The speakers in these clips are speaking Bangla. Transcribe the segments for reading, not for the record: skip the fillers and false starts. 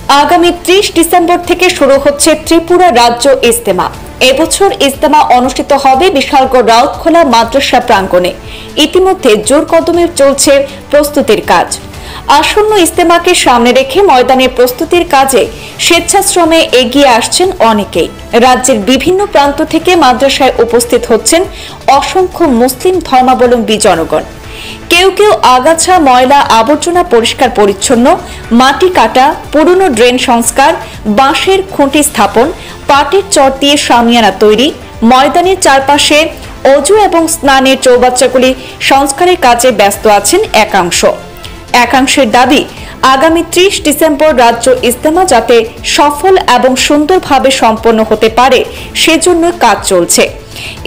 আগামী 30 ডিসেম্বর থেকে শুরু হচ্ছে ত্রিপুরা রাজ্য ইজতেমা। এবছর ইজতেমা অনুষ্ঠিত হবে বিশালগড় রাউতখোলা মাদ্রাসা প্রাঙ্গণে। ইতিমধ্যে জোর কদমে চলছে প্রস্তুতির কাজ। আসন্ন ইজতেমাকে সামনে রেখে ময়দানের প্রস্তুতির কাজে স্বেচ্ছাশ্রমে এগিয়ে আসছেন অনেকেই। রাজ্যের বিভিন্ন প্রান্ত থেকে মাদ্রাসায় উপস্থিত হচ্ছেন অসংখ্য মুসলিম ধর্মাবলম্বী জনগণ। কেউ কেউ আগাছা ময়লা আবর্জনা পরিষ্কার পরিচ্ছন্ন, মাটি কাটা, পুরনো ড্রেন সংস্কার, বাঁশের খুঁটি স্থাপন, পাটের চট দিয়ে শামিয়ানা তৈরি, ময়দানের চারপাশে অজু এবং স্নানের চৌবাচ্চাগুলি সংস্কারের কাজে ব্যস্ত আছেন একাংশের দাবি আগামী 30 ডিসেম্বর রাজ্য ইজতেমা যাতে সফল এবং সুন্দরভাবে সম্পন্ন হতে পারে সেজন্য কাজ চলছে।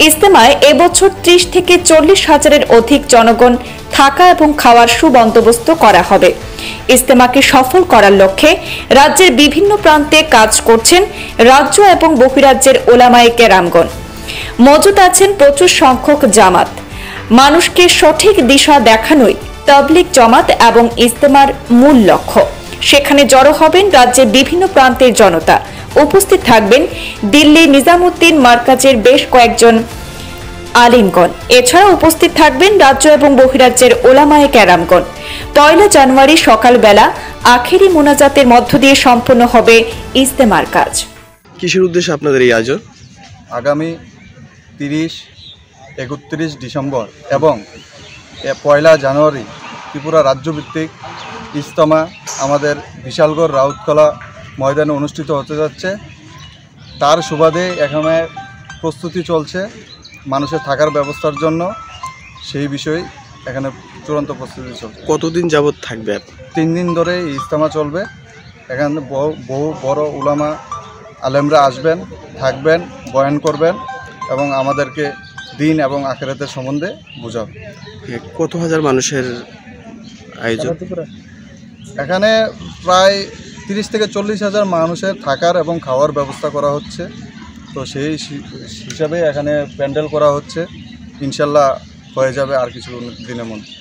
ইজতেমায় এবছর 30 থেকে 40 হাজারের অধিক জনগণ থাকা এবং খাওয়ার সুবন্দোবস্ত করা হবে। ইজতেমাকে সফল করার লক্ষ্যে রাজ্যের বিভিন্ন প্রান্তে কাজ করছেন রাজ্য এবং বহিরাজ্যের ওলামায়ে কেরামগণ। মজুদ আছেন প্রচুর সংখ্যক জামাত। মানুষকে সঠিক দিশা দেখানোই তাবলিগ জমাত এবং ইজতেমার মূল লক্ষ্য। সেখানে জড়ো হবেন রাজ্যের বিভিন্ন প্রান্তের জনতা। উপস্থিত থাকবেন দিল্লি নিজামুদ্দিন মার্কাজের বেশ কয়েকজন আলিমগণ। এছাড়া উপস্থিত থাকবেন রাজ্য এবং বহিরাজ্যের ওলামায়ে কেরামগণ। 1 জানুয়ারি সকালবেলা আখেরি মোনাজাতের মধ্য দিয়ে সম্পন্ন হবে ইজতেমার কাজ। কিসের উদ্দেশ্যে আপনাদের এই আয়োজন? আগামী 30, 31 ডিসেম্বর এবং 1 জানুয়ারি ত্রিপুরা রাজ্যভিত্তিক ইজতেমা আমাদের বিশালগড় রাউতখোলা ময়দানে অনুষ্ঠিত হতে যাচ্ছে। তার সুবাদে এখানে প্রস্তুতি চলছে মানুষের থাকার ব্যবস্থার জন্য। সেই বিষয়ে এখানে চূড়ান্ত প্রস্তুতি চলছে। কতদিন যাবত থাকবে? 3 দিন ধরে ইজতেমা চলবে। এখানে বহু বড় উলামা আলেমরা আসবেন, থাকবেন, বয়ান করবেন এবং আমাদেরকে দিন এবং আখিরাতের সম্বন্ধে বোঝাবেন। কত হাজার মানুষের আয়োজন? এখানে প্রায় 30 থেকে 40 হাজার মানুষের থাকার এবং খাওয়ার ব্যবস্থা করা হচ্ছে। তো সেই হিসাবে এখানে প্যান্ডেল করা হচ্ছে। ইনশাল্লাহ হয়ে যাবে আর কিছু দিনের মধ্যে।